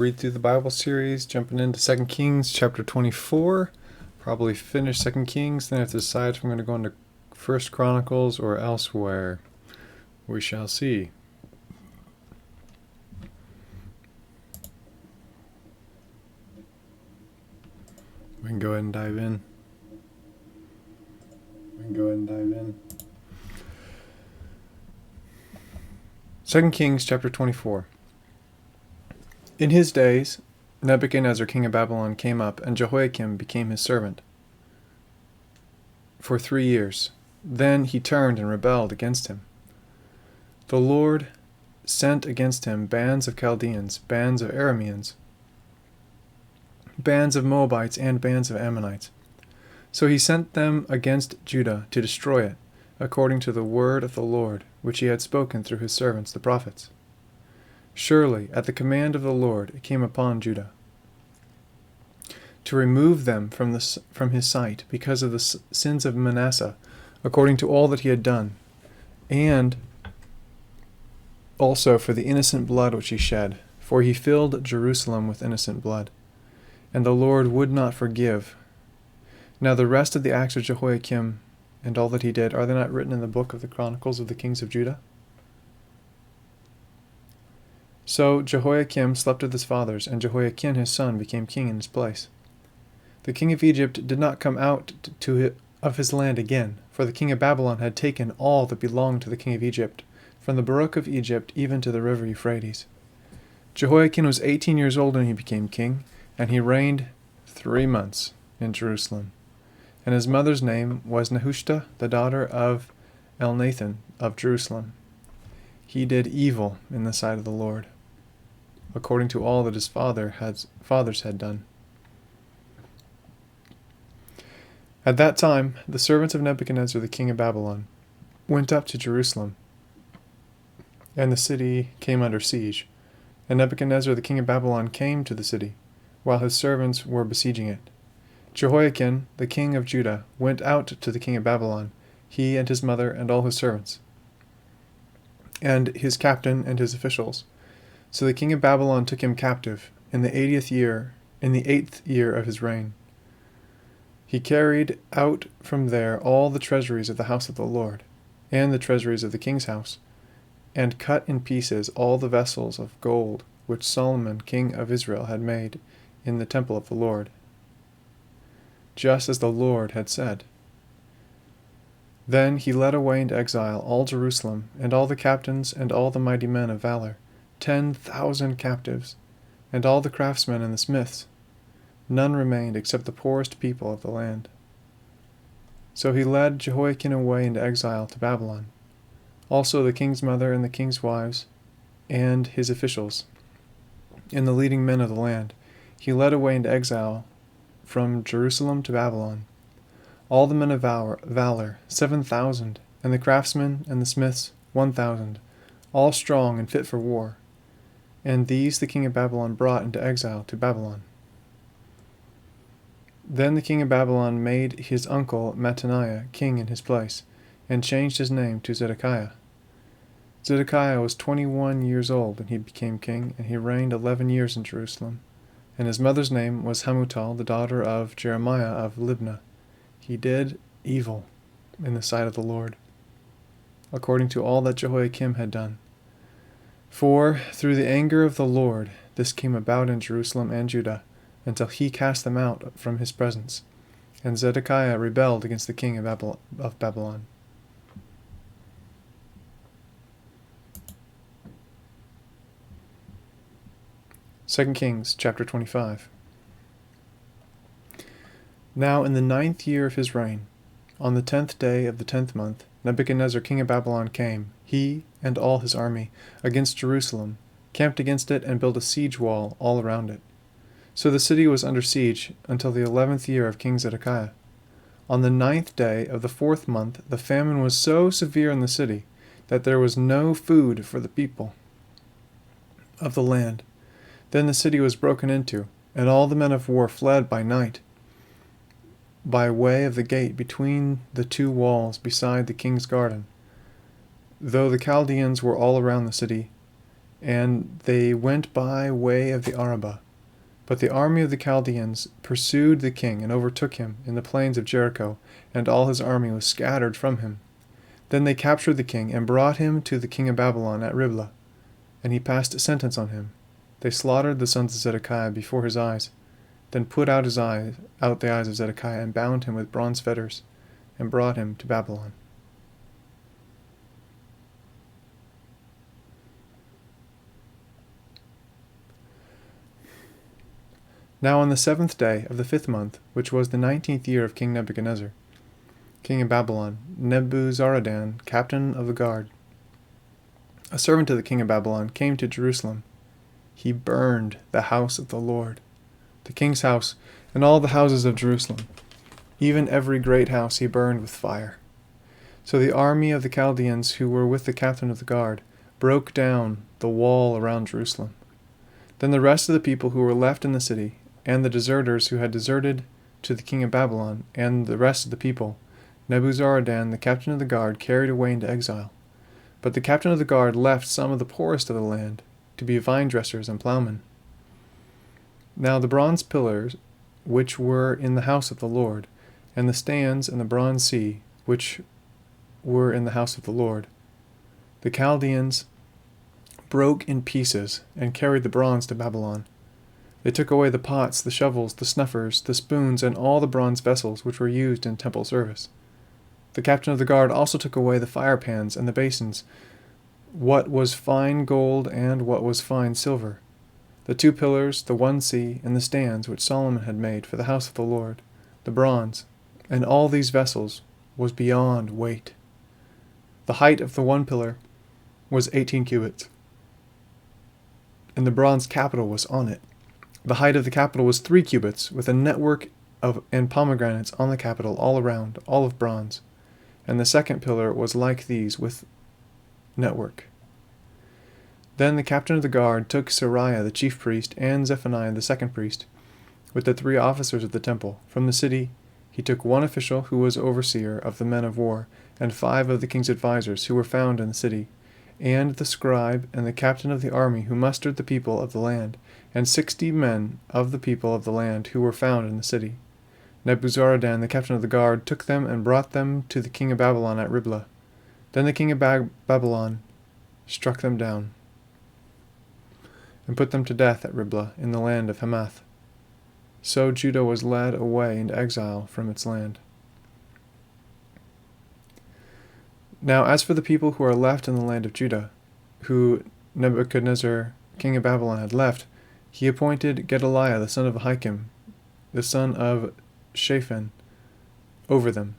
Read through the Bible series, jumping into 2 Kings chapter 24. Probably finish 2 Kings, then I have to decide if I'm going to go into 1 Chronicles or elsewhere. We shall see. We can go ahead and dive in. 2 Kings chapter 24. In his days, Nebuchadnezzar king of Babylon came up, and Jehoiakim became his servant for 3 years. Then he turned and rebelled against him. The Lord sent against him bands of Chaldeans, bands of Arameans, bands of Moabites, and bands of Ammonites. So he sent them against Judah to destroy it, according to the word of the Lord, which he had spoken through his servants the prophets. Surely, at the command of the Lord, it came upon Judah to remove them from his sight because of the sins of Manasseh, according to all that he had done, and also for the innocent blood which he shed, for he filled Jerusalem with innocent blood. And the Lord would not forgive. Now the rest of the acts of Jehoiakim and all that he did, are they not written in the book of the Chronicles of the kings of Judah? So Jehoiakim slept with his fathers, and Jehoiakim his son became king in his place. The king of Egypt did not come out of his land again, for the king of Babylon had taken all that belonged to the king of Egypt, from the brook of Egypt even to the river Euphrates. Jehoiakim was 18 years old when he became king, and he reigned 3 months in Jerusalem. And his mother's name was Nehushta, the daughter of Elnathan of Jerusalem. He did evil in the sight of the Lord, according to all that his fathers had done. At that time, the servants of Nebuchadnezzar the king of Babylon went up to Jerusalem, and the city came under siege. And Nebuchadnezzar the king of Babylon came to the city, while his servants were besieging it. Jehoiakim the king of Judah went out to the king of Babylon, he and his mother and all his servants, and his captain and his officials. So the king of Babylon took him captive in the 8th year of his reign. He carried out from there all the treasuries of the house of the Lord, and the treasuries of the king's house, and cut in pieces all the vessels of gold which Solomon king of Israel had made in the temple of the Lord, just as the Lord had said. Then he led away into exile all Jerusalem, and all the captains and all the mighty men of valor, 10,000 captives, and all the craftsmen and the smiths. None remained except the poorest people of the land. So he led Jehoiakim away into exile to Babylon, also the king's mother and the king's wives, and his officials, and the leading men of the land. He led away into exile from Jerusalem to Babylon. All the men of valor, 7,000, and the craftsmen and the smiths, 1,000, all strong and fit for war. And these the king of Babylon brought into exile to Babylon. Then the king of Babylon made his uncle Mattaniah king in his place, and changed his name to Zedekiah. Zedekiah was 21 years old when he became king, and he reigned 11 years in Jerusalem. And his mother's name was Hamutal, the daughter of Jeremiah of Libnah. He did evil in the sight of the Lord, according to all that Jehoiakim had done. For through the anger of the Lord this came about in Jerusalem and Judah, until he cast them out from his presence. And Zedekiah rebelled against the king of Babylon. Second Kings chapter 25. Now in the 9th year of his reign, on the 10th day of the 10th month, Nebuchadnezzar king of Babylon came, he and all his army, against Jerusalem, camped against it, and built a siege wall all around it. So the city was under siege until the 11th year of King Zedekiah. On the 9th day of the 4th month, the famine was so severe in the city that there was no food for the people of the land. Then the city was broken into, and all the men of war fled by night, by way of the gate between the 2 walls beside the king's garden, though the Chaldeans were all around the city, and they went by way of the Arabah. But the army of the Chaldeans pursued the king and overtook him in the plains of Jericho, and all his army was scattered from him. Then they captured the king and brought him to the king of Babylon at Riblah, and he passed sentence on him. They slaughtered the sons of Zedekiah before his eyes, then put out the eyes of Zedekiah, and bound him with bronze fetters, and brought him to Babylon. Now on the 7th day of the 5th month, which was the 19th year of King Nebuchadnezzar, king of Babylon, Nebuzaradan, captain of the guard, a servant of the king of Babylon, came to Jerusalem. He burned the house of the Lord, the king's house, and all the houses of Jerusalem. Even every great house he burned with fire. So the army of the Chaldeans who were with the captain of the guard broke down the wall around Jerusalem. Then the rest of the people who were left in the city, and the deserters who had deserted to the king of Babylon, and the rest of the people, Nebuzaradan, the captain of the guard, carried away into exile. But the captain of the guard left some of the poorest of the land to be vine dressers and plowmen. Now the bronze pillars which were in the house of the Lord, and the stands and the bronze sea which were in the house of the Lord, the Chaldeans broke in pieces and carried the bronze to Babylon. They took away the pots, the shovels, the snuffers, the spoons, and all the bronze vessels which were used in temple service. The captain of the guard also took away the fire pans and the basins, what was fine gold and what was fine silver, the 2 pillars, the 1 sea, and the stands which Solomon had made for the house of the Lord, the bronze, and all these vessels was beyond weight. The height of the 1 pillar was 18 cubits, and the bronze capital was on it. The height of the capital was 3 cubits, with a network and pomegranates on the capital all around, all of bronze. And the 2nd pillar was like these, with network. Then the captain of the guard took Seraiah the chief priest and Zephaniah the 2nd priest, with the 3 officers of the temple. From the city he took 1 official who was overseer of the men of war, and 5 of the king's advisers who were found in the city, and the scribe and the captain of the army who mustered the people of the land, and 60 men of the people of the land who were found in the city. Nebuzaradan, the captain of the guard, took them and brought them to the king of Babylon at Riblah. Then the king of Babylon struck them down, and put them to death at Riblah in the land of Hamath. So Judah was led away into exile from its land. Now as for the people who are left in the land of Judah, who Nebuchadnezzar, king of Babylon, had left, he appointed Gedaliah the son of Ahikam, the son of Shaphan, over them.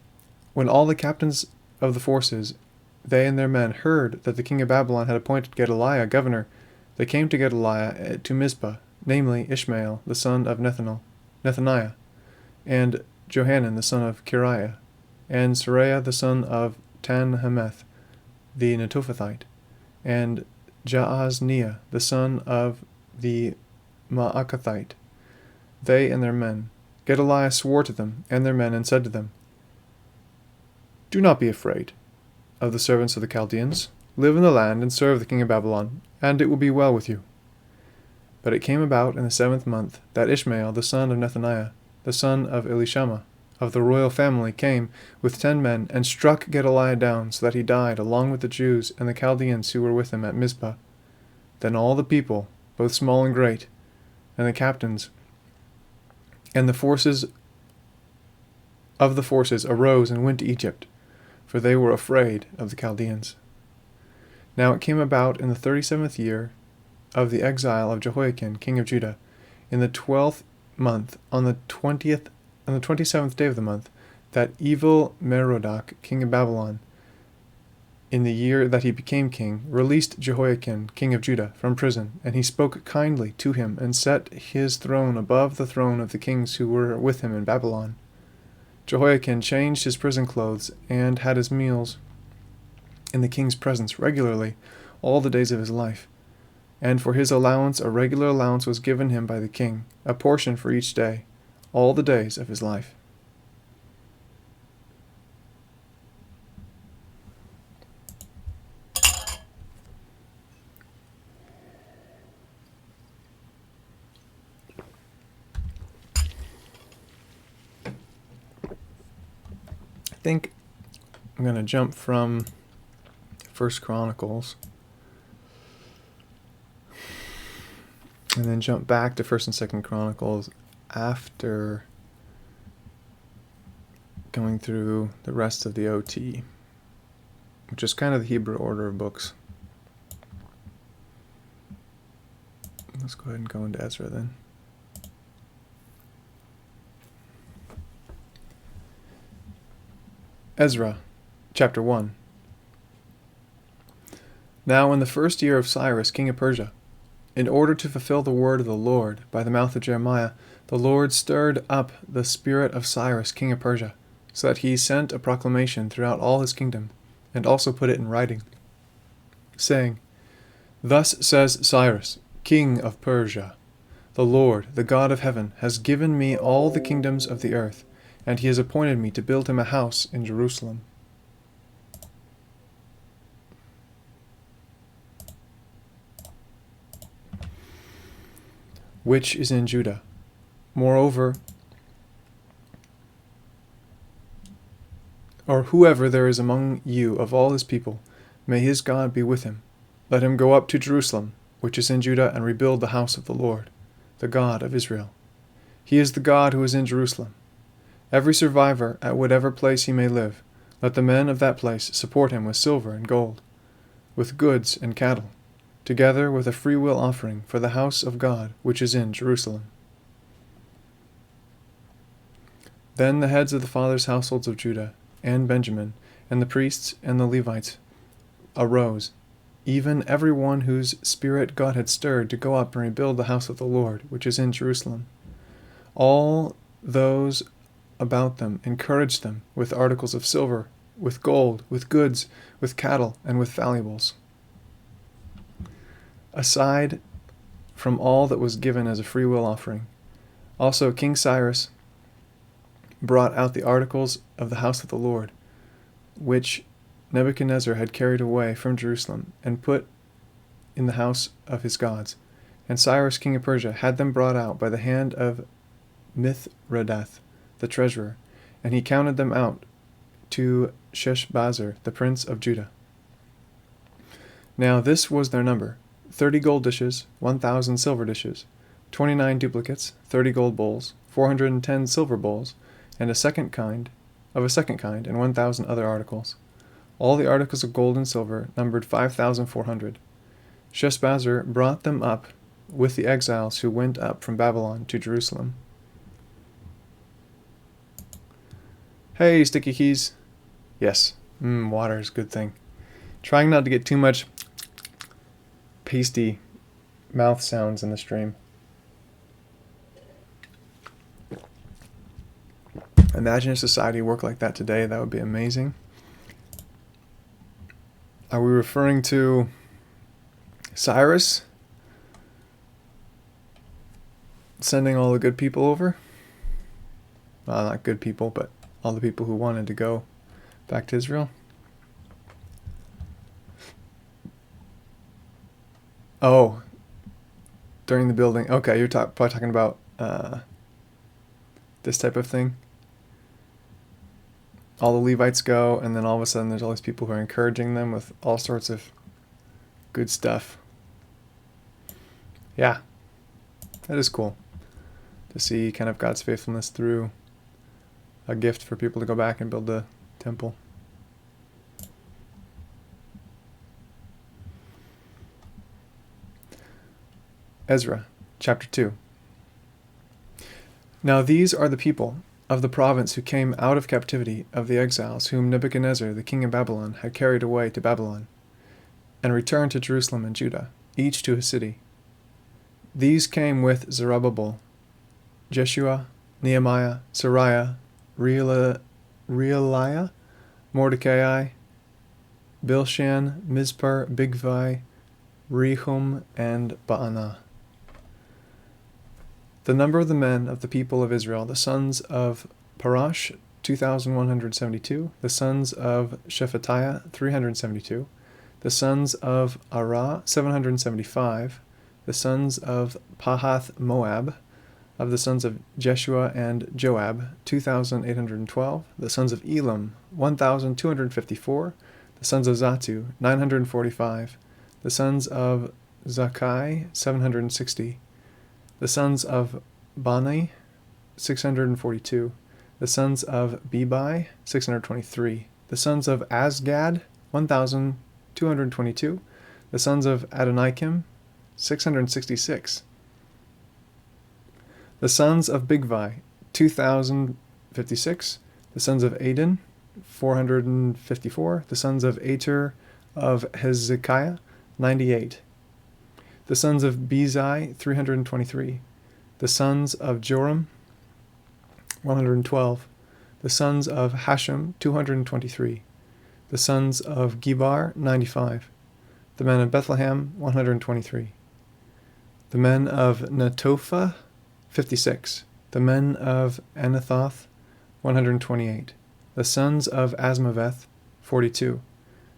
When all the captains of the forces, they and their men, heard that the king of Babylon had appointed Gedaliah governor, they came to Gedaliah to Mizpah, namely Ishmael the son of Nethaniah, and Johanan the son of Kiriah, and Seraiah the son of Tanhumeth the Netophathite, and Jaazniah the son of the Maakathite, they and their men. Gedaliah swore to them and their men, and said to them, "Do not be afraid of the servants of the Chaldeans. Live in the land and serve the king of Babylon, and it will be well with you." But it came about in the 7th month that Ishmael the son of Nethaniah, the son of Elishama, of the royal family, came with 10 men, and struck Gedaliah down, so that he died, along with the Jews and the Chaldeans who were with him at Mizpah. Then all the people, both small and great, and the captains, and the forces arose and went to Egypt, for they were afraid of the Chaldeans. Now it came about in the 37th year of the exile of Jehoiakim, king of Judah, in the 12th month, on the 27th day of the month, that evil Merodach, king of Babylon, in the year that he became king, released Jehoiakim, king of Judah, from prison, and he spoke kindly to him, and set his throne above the throne of the kings who were with him in Babylon. Jehoiakim changed his prison clothes, and had his meals in the king's presence regularly all the days of his life. And for his allowance a regular allowance was given him by the king, a portion for each day, all the days of his life. think I'm going to jump from First Chronicles and then jump back to First and Second Chronicles after going through the rest of the OT, which is kind of the Hebrew order of books. Let's go ahead and go into Ezra then. Ezra, chapter 1. Now in the first year of Cyrus, king of Persia, in order to fulfill the word of the Lord by the mouth of Jeremiah, the Lord stirred up the spirit of Cyrus, king of Persia, so that he sent a proclamation throughout all his kingdom, and also put it in writing, saying, Thus says Cyrus, king of Persia, the Lord, the God of heaven, has given me all the kingdoms of the earth, and he has appointed me to build him a house in Jerusalem. Which is in Judah. Moreover, or whoever there is among you of all his people, may his God be with him. Let him go up to Jerusalem, which is in Judah, and rebuild the house of the Lord, the God of Israel. He is the God who is in Jerusalem. Every survivor, at whatever place he may live, let the men of that place support him with silver and gold, with goods and cattle, together with a freewill offering for the house of God which is in Jerusalem. Then the heads of the fathers' households of Judah and Benjamin, and the priests and the Levites, arose, even every one whose spirit God had stirred to go up and rebuild the house of the Lord which is in Jerusalem. All those about them encouraged them with articles of silver, with gold, with goods, with cattle, and with valuables. Aside from all that was given as a freewill offering, also King Cyrus brought out the articles of the house of the Lord, which Nebuchadnezzar had carried away from Jerusalem and put in the house of his gods. And Cyrus king of Persia had them brought out by the hand of Mithredath, the treasurer, and he counted them out to Sheshbazzar, the prince of Judah. Now this was their number: 30 gold dishes, 1,000 silver dishes, 29 duplicates, 30 gold bowls, 410 silver bowls, and a second kind, and 1,000 other articles. All the articles of gold and silver numbered 5,400. Sheshbazzar brought them up with the exiles who went up from Babylon to Jerusalem. Hey, sticky keys. Yes, water is a good thing. Trying not to get too much pasty mouth sounds in the stream. Imagine a society work like that today. That would be amazing. Are we referring to Cyrus sending all the good people over? Well, not good people, but all the people who wanted to go back to Israel. Oh, during the building. Okay, you're probably talking about this type of thing. All the Levites go, and then all of a sudden there's all these people who are encouraging them with all sorts of good stuff. Yeah, that is cool to see kind of God's faithfulness through a gift for people to go back and build the temple. Ezra, chapter 2. Now these are the people of the province who came out of captivity of the exiles whom Nebuchadnezzar the king of Babylon had carried away to Babylon, and returned to Jerusalem and Judah, each to his city. These came with Zerubbabel, Jeshua, Nehemiah, Sariah, Realiah, Mordecai, Bilshan, Mizpar, Bigvai, Rehum, and Baanah. The number of the men of the people of Israel, the sons of Parash, 2,172, the sons of Shephatiah, 372, the sons of Arah, 775, the sons of Pahath Moab, Of the sons of Jeshua and Joab, 2,812. The sons of Elam, 1,254. The sons of Zatu, 945. The sons of Zakai, 760. The sons of Bani, 642. The sons of Bebai, 623. The sons of Azgad, 1,222. The sons of Adonikim, 666. The sons of Bigvai, 2,056. The sons of Adin, 454. The sons of Ater of Hezekiah, 98. The sons of Bezai, 323. The sons of Joram, 112. The sons of Hashem, 223. The sons of Gibar, 95. The men of Bethlehem, 123. The men of Netophah, 56. The men of Anathoth, 128. The sons of Asmaveth, 42.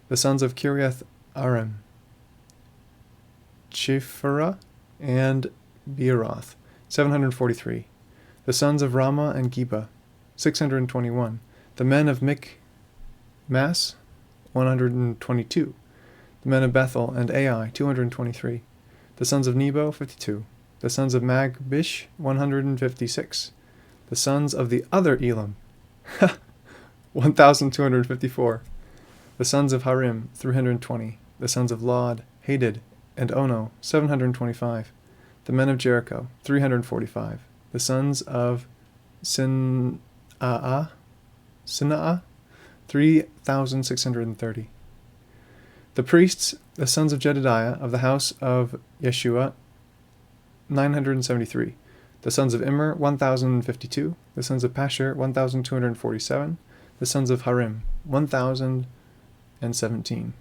The sons of Kiriath Arim, Chephirah, and Beeroth, 743. The sons of Ramah and Geba, 621. The men of Michmas, 122. The men of Bethel and Ai, 223. The sons of Nebo, 52. The sons of Magbish, 156. The sons of the other Elam, 1,254. The sons of Harim, 320. The sons of Lod, Hadid, and Ono, 725. The men of Jericho, 345. The sons of Sinaa, 3,630. The priests, the sons of Jedediah of the house of Yeshua, 973. The sons of Immer, 1,052. The sons of Pashur, 1,247. The sons of Harim, 1,017.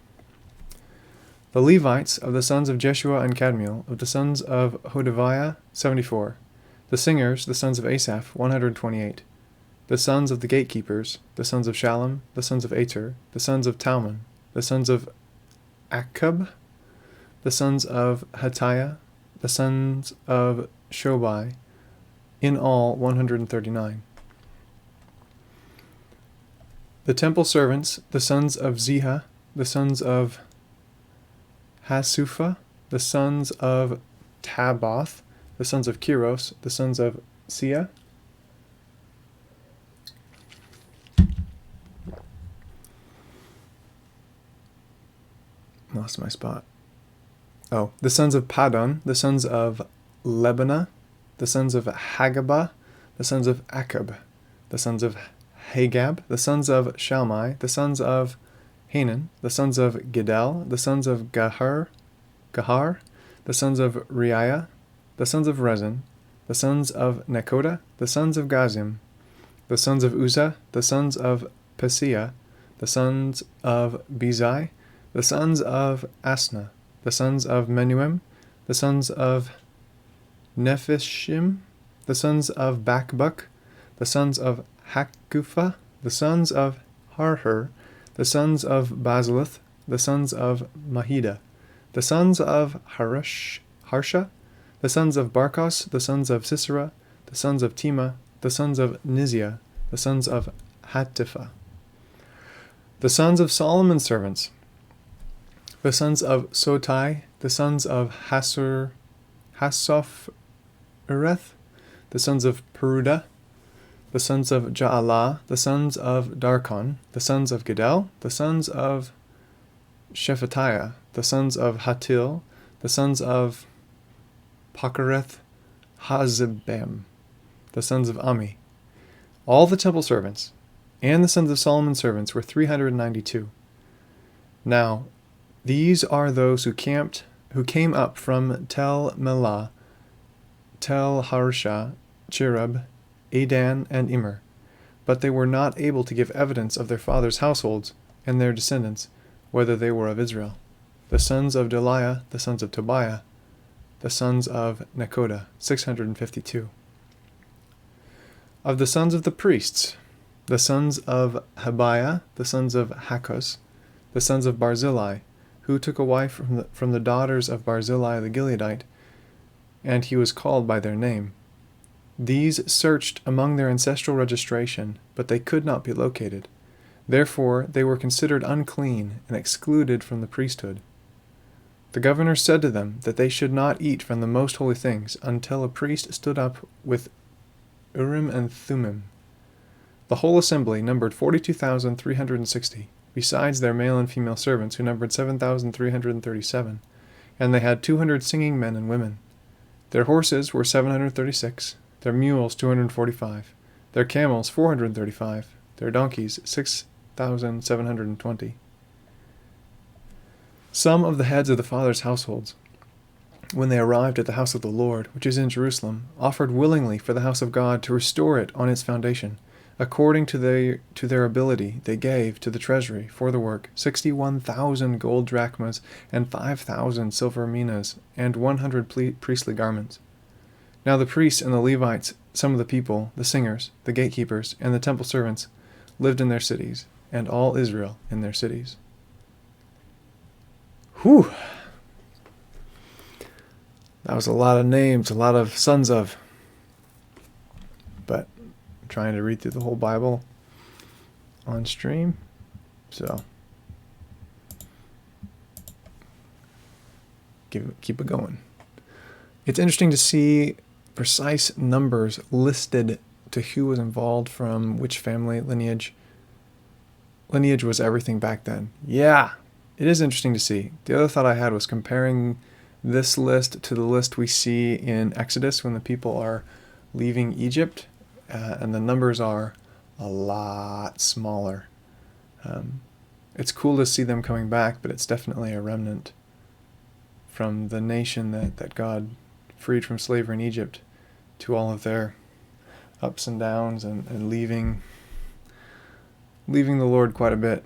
The Levites of the sons of Jeshua and Kadmiel, of the sons of Hodaviah, 74. The singers, the sons of Asaph, 128. The sons of the gatekeepers, the sons of Shallum, the sons of Ater, the sons of Talmon, the sons of Akub, the sons of Hatiah, the sons of Shobai, in all 139. The temple servants, the sons of Ziha, the sons of Hasupha, the sons of Taboth, the sons of Kiros, the sons of Sia, lost my spot. The sons of Padon, the sons of Lebanah, the sons of Hagabah, the sons of Akab, the sons of Hagab, the sons of Shalmai, the sons of Hanan, the sons of Gidel, the sons of Gahar, the sons of Reiah, the sons of Rezin, the sons of Nekoda, the sons of Gazim, the sons of Uzzah, the sons of Pesia, the sons of Bezai, the sons of Asna, the sons of Menuim, the sons of Nephishim, the sons of Bakbuk, the sons of Hakupha, the sons of Harher, the sons of Bazalith, the sons of Mahida, the sons of Harsha, the sons of Barkos, the sons of Sisera, the sons of Tema, the sons of Nizia, the sons of Hatipha. The sons of Solomon's servants, the sons of Sotai, the sons of Hasophireth, the sons of Peruda, the sons of Jaalah, the sons of Darkon, the sons of Gedel, the sons of Shephatiah, the sons of Hatil, the sons of Pachereth Hazebam, the sons of Ami. All the temple servants and the sons of Solomon's servants were 392. Now, these are those who came up from Tel Melah, Tel Harsha, Cherub, Adan, and Immer, but they were not able to give evidence of their fathers' households and their descendants, whether they were of Israel. The sons of Deliah, the sons of Tobiah, the sons of Nekoda, 652. Of the sons of the priests, the sons of Habiah, the sons of Hakos, the sons of Barzillai, who took a wife from the daughters of Barzillai the Gileadite, and he was called by their name, These searched among their ancestral registration, but they could not be located. Therefore, they were considered unclean and excluded from the priesthood. The governor said to them that they should not eat from the most holy things until a priest stood up with Urim and Thummim. The whole assembly numbered 42,360, besides their male and female servants, who numbered 7,337, and they had 200 singing men and women. Their horses were 736, their mules 245, their camels 435, their donkeys 6,720. Some of the heads of the fathers' households, when they arrived at the house of the Lord, which is in Jerusalem, offered willingly for the house of God to restore it on its foundation. According to their ability, they gave to the treasury for the work 61,000 gold drachmas and 5,000 silver minas and 100 priestly garments. Now the priests and the Levites, some of the people, the singers, the gatekeepers, and the temple servants lived in their cities, and all Israel in their cities. Whew! That was a lot of names, a lot of sons of. But I'm trying to read through the whole Bible on stream, so keep it going. It's interesting to see precise numbers listed to who was involved from which family, lineage. Lineage was everything back then. Yeah, it is interesting to see. The other thought I had was comparing this list to the list we see in Exodus when the people are leaving Egypt, and the numbers are a lot smaller. It's cool to see them coming back, but it's definitely a remnant from the nation that God freed from slavery in Egypt to all of their ups and downs and leaving the Lord quite a bit.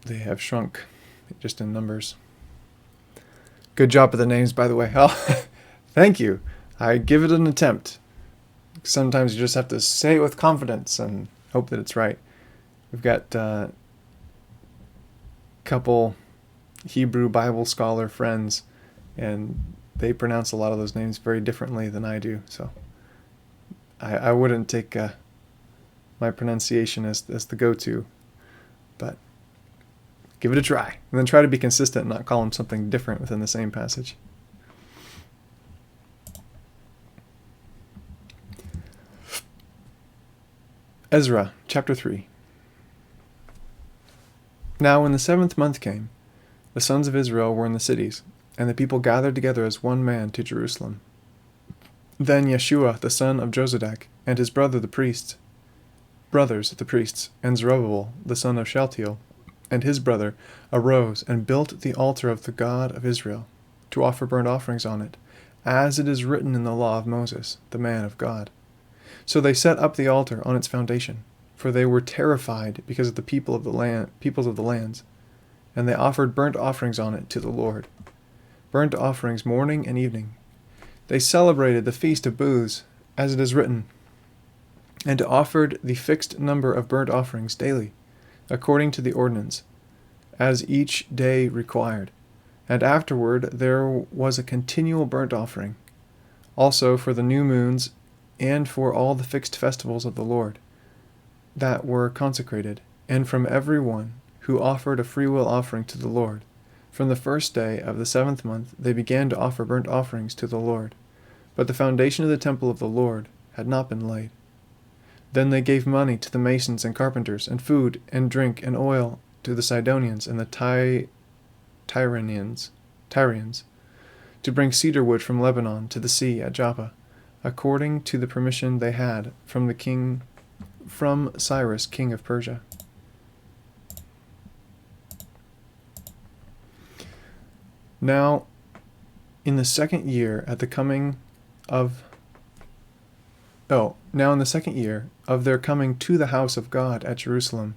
They have shrunk just in numbers. Good job with the names, by the way. Oh, thank you. I give it an attempt. Sometimes you just have to say it with confidence and hope that it's right. We've got a couple Hebrew Bible scholar friends, and they pronounce a lot of those names very differently than I do. So I wouldn't take my pronunciation as the go-to, but give it a try. And then try to be consistent and not call them something different within the same passage. Ezra, chapter 3. Now when the 7th month came, the sons of Israel were in the cities, and the people gathered together as one man to Jerusalem. Then Yeshua, the son of Jozadak, and his brothers the priests, and Zerubbabel, the son of Shealtiel, and his brother, arose and built the altar of the God of Israel, to offer burnt offerings on it, as it is written in the law of Moses, the man of God. So they set up the altar on its foundation, for they were terrified because of the peoples of the lands, and they offered burnt offerings on it to the Lord, burnt offerings morning and evening. They celebrated the Feast of Booths, as it is written, and offered the fixed number of burnt offerings daily, according to the ordinance, as each day required. And afterward there was a continual burnt offering, also for the new moons, and for all the fixed festivals of the Lord that were consecrated, and from every one who offered a freewill offering to the Lord. From the first day of the 7th month they began to offer burnt offerings to the Lord. But the foundation of the temple of the Lord had not been laid. Then they gave money to the masons and carpenters, and food and drink and oil to the Sidonians and the Tyrians, to bring cedar wood from Lebanon to the sea at Joppa, according to the permission they had from Cyrus, king of Persia. Now, in the second year of their coming to the house of God at Jerusalem,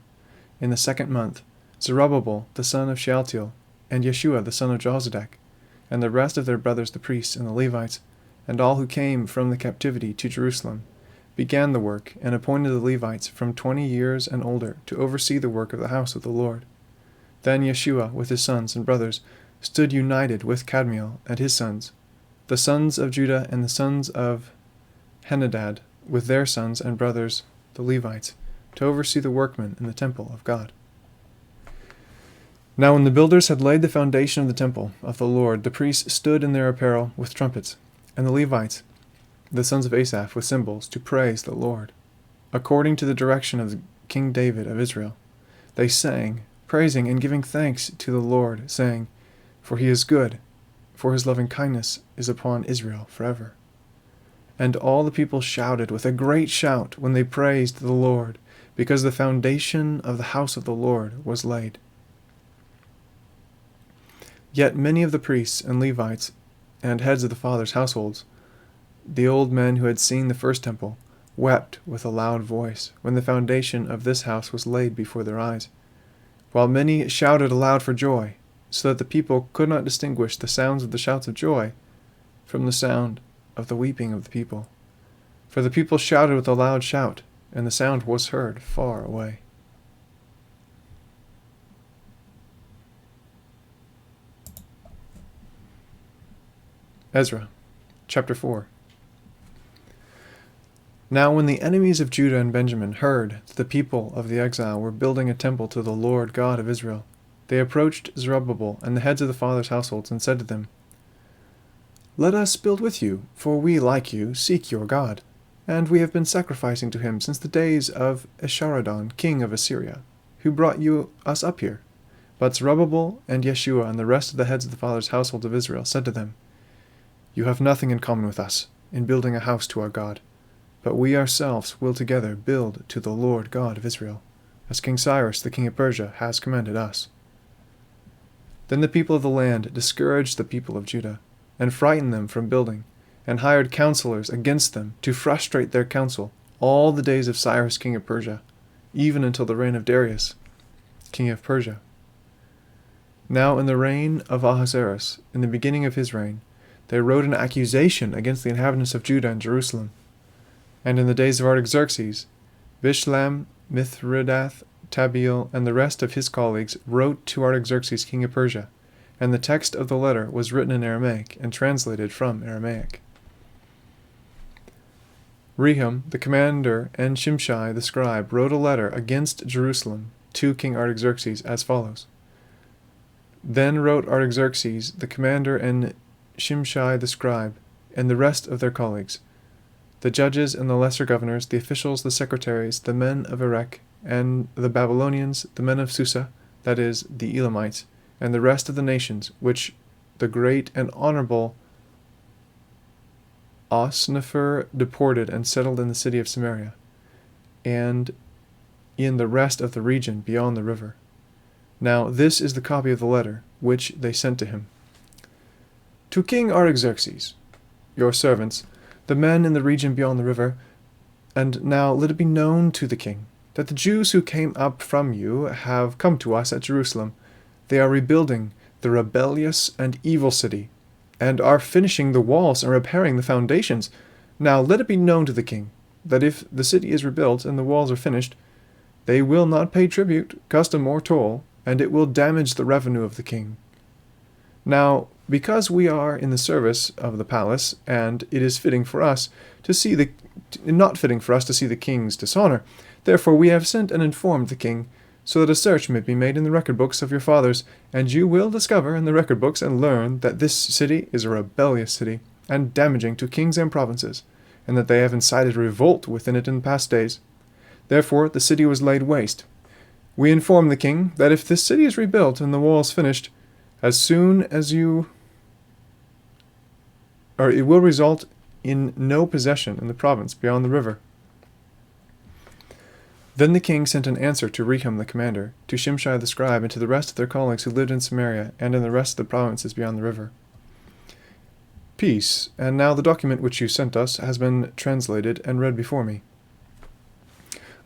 in the 2nd month, Zerubbabel the son of Shealtiel, and Yeshua the son of Jozadak, and the rest of their brothers the priests and the Levites, and all who came from the captivity to Jerusalem, began the work, and appointed the Levites from 20 years and older to oversee the work of the house of the Lord. Then Yeshua with his sons and brothers stood united with Kadmiel and his sons, the sons of Judah and the sons of Henadad, with their sons and brothers, the Levites, to oversee the workmen in the temple of God. Now when the builders had laid the foundation of the temple of the Lord, the priests stood in their apparel with trumpets, and the Levites, the sons of Asaph, with cymbals, to praise the Lord, according to the direction of King David of Israel. They sang, praising and giving thanks to the Lord, saying, For he is good, for his loving kindness is upon Israel forever. And all the people shouted with a great shout when they praised the Lord, because the foundation of the house of the Lord was laid. Yet many of the priests and Levites and heads of the fathers' households, the old men who had seen the first temple, wept with a loud voice when the foundation of this house was laid before their eyes, while many shouted aloud for joy, so that the people could not distinguish the sounds of the shouts of joy from the sound of the weeping of the people. For the people shouted with a loud shout, and the sound was heard far away. Ezra, chapter 4. Now when the enemies of Judah and Benjamin heard that the people of the exile were building a temple to the Lord God of Israel, they approached Zerubbabel and the heads of the fathers' households and said to them, Let us build with you, for we, like you, seek your God, and we have been sacrificing to him since the days of Esarhaddon, king of Assyria, who brought us up here. But Zerubbabel and Yeshua and the rest of the heads of the fathers' households of Israel said to them, You have nothing in common with us in building a house to our God, but we ourselves will together build to the Lord God of Israel, as King Cyrus the king of Persia has commanded us. Then the people of the land discouraged the people of Judah, and frightened them from building, and hired counselors against them to frustrate their counsel all the days of Cyrus king of Persia, even until the reign of Darius king of Persia. Now in the reign of Ahasuerus, in the beginning of his reign, they wrote an accusation against the inhabitants of Judah and Jerusalem. And in the days of Artaxerxes, Bishlam, Mithridath, Tabeel, and the rest of his colleagues wrote to Artaxerxes king of Persia, and the text of the letter was written in Aramaic and translated from Aramaic. Rehum the commander and Shimshai the scribe wrote a letter against Jerusalem to King Artaxerxes as follows. Then wrote Artaxerxes the commander and Shimshai the scribe, and the rest of their colleagues, the judges and the lesser governors, the officials, the secretaries, the men of Erech, and the Babylonians, the men of Susa, that is, the Elamites, and the rest of the nations, which the great and honorable Osnaffar deported and settled in the city of Samaria, and in the rest of the region beyond the river. Now this is the copy of the letter which they sent to him. To King Artaxerxes, your servants, the men in the region beyond the river, and now let it be known to the king, that the Jews who came up from you have come to us at Jerusalem. They are rebuilding the rebellious and evil city, and are finishing the walls and repairing the foundations. Now let it be known to the king, that if the city is rebuilt and the walls are finished, they will not pay tribute, custom, or toll, and it will damage the revenue of the king. Now, because we are in the service of the palace, and it is fitting for us to see not fitting for us to see the king's dishonor, therefore we have sent and informed the king, so that a search may be made in the record books of your fathers, and you will discover in the record books and learn that this city is a rebellious city, and damaging to kings and provinces, and that they have incited revolt within it in past days. Therefore the city was laid waste. We inform the king that if this city is rebuilt and the walls finished, as soon as it will result in no possession in the province beyond the river. Then the king sent an answer to Rehum the commander, to Shimshai the scribe, and to the rest of their colleagues who lived in Samaria and in the rest of the provinces beyond the river. Peace, and now the document which you sent us has been translated and read before me.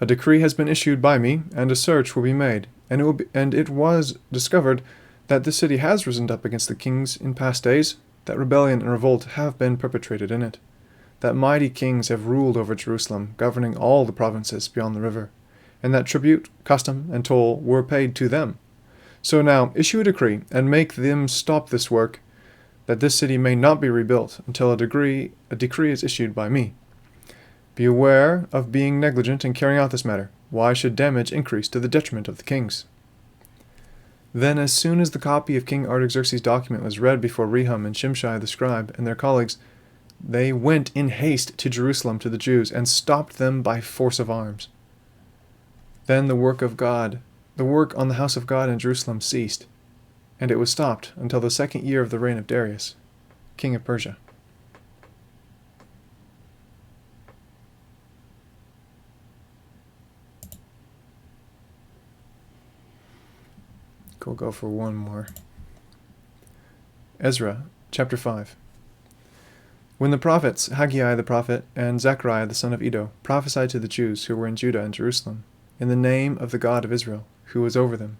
A decree has been issued by me, and a search will be made, and it was discovered that the city has risen up against the kings in past days, that rebellion and revolt have been perpetrated in it, that mighty kings have ruled over Jerusalem, governing all the provinces beyond the river, and that tribute, custom, and toll were paid to them. So now issue a decree, and make them stop this work, that this city may not be rebuilt until a decree is issued by me. Be aware of being negligent in carrying out this matter. Why should damage increase to the detriment of the kings? Then, as soon as the copy of King Artaxerxes' document was read before Rehum and Shimshai the scribe and their colleagues, they went in haste to Jerusalem to the Jews and stopped them by force of arms. Then the work on the house of God in Jerusalem ceased, and it was stopped until the 2nd year of the reign of Darius, king of Persia. We'll go for one more. Ezra, chapter 5. When the prophets, Haggai the prophet and Zechariah the son of Iddo, prophesied to the Jews who were in Judah and Jerusalem, in the name of the God of Israel, who was over them.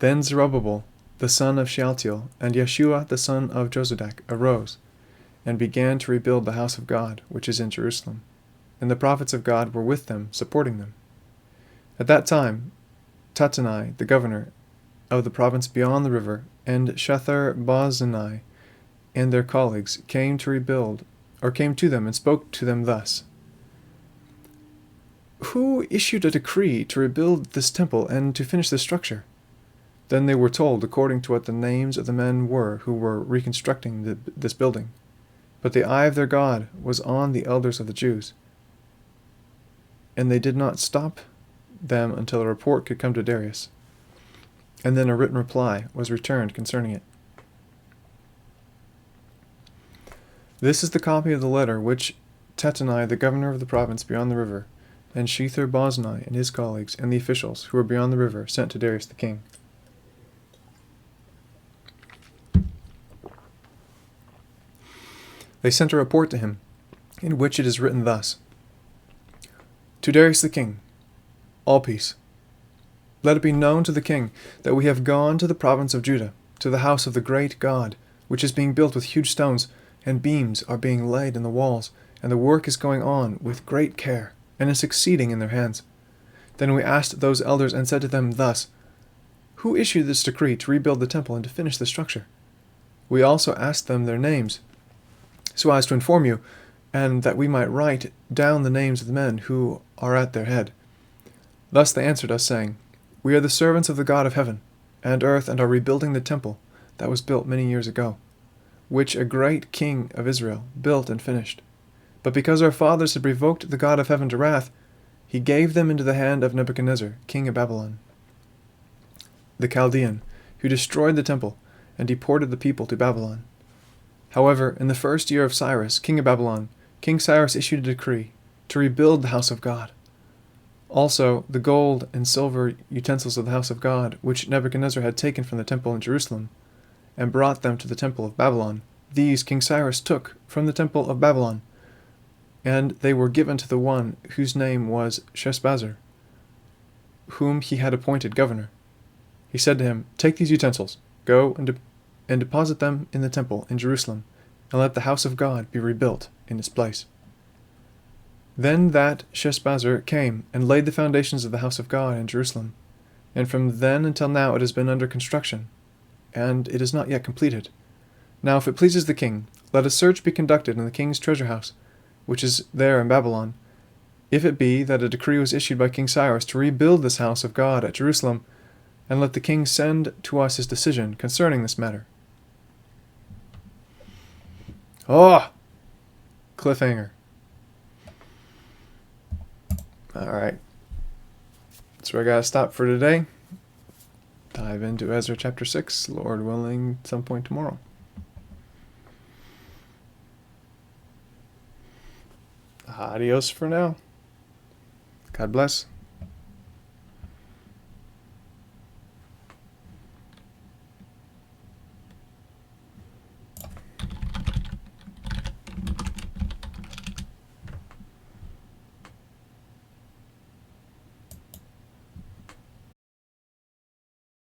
Then Zerubbabel, the son of Shealtiel, and Yeshua the son of Jozadak arose, and began to rebuild the house of God, which is in Jerusalem. And the prophets of God were with them, supporting them. At that time, Tattenai, the governor of the province beyond the river, and Shethar-Bozenai and their colleagues came to them and spoke to them thus: Who issued a decree to rebuild this temple and to finish this structure? Then they were told according to what the names of the men were who were reconstructing this building. But the eye of their God was on the elders of the Jews, and they did not stop them until a report could come to Darius, and then a written reply was returned concerning it. This is the copy of the letter which Tattenai, the governor of the province beyond the river, and Shethar-Bozenai and his colleagues, and the officials who were beyond the river, sent to Darius the king. They sent a report to him, in which it is written thus: To Darius the king, all peace. Let it be known to the king that we have gone to the province of Judah, to the house of the great God, which is being built with huge stones, and beams are being laid in the walls, and the work is going on with great care, and is succeeding in their hands. Then we asked those elders and said to them thus: Who issued this decree to rebuild the temple and to finish the structure? We also asked them their names, so as to inform you, and that we might write down the names of the men who are at their head. Thus they answered us, saying, We are the servants of the God of heaven and earth, and are rebuilding the temple that was built many years ago, which a great king of Israel built and finished. But because our fathers had provoked the God of heaven to wrath, he gave them into the hand of Nebuchadnezzar, king of Babylon, the Chaldean, who destroyed the temple and deported the people to Babylon. However, in the 1st year of Cyrus, king of Babylon, King Cyrus issued a decree to rebuild the house of God. Also, the gold and silver utensils of the house of God, which Nebuchadnezzar had taken from the temple in Jerusalem, and brought them to the temple of Babylon, these King Cyrus took from the temple of Babylon, and they were given to the one whose name was Sheshbazzar, whom he had appointed governor. He said to him, Take these utensils, go and deposit them in the temple in Jerusalem, and let the house of God be rebuilt in its place. Then that Sheshbazzar came and laid the foundations of the house of God in Jerusalem, and from then until now it has been under construction, and it is not yet completed. Now if it pleases the king, let a search be conducted in the king's treasure house, which is there in Babylon, if it be that a decree was issued by King Cyrus to rebuild this house of God at Jerusalem, and let the king send to us his decision concerning this matter. Oh! Cliffhanger. Alright. That's where I gotta stop for today. Dive into Ezra chapter 6, Lord willing, some point tomorrow. Adios for now. God bless.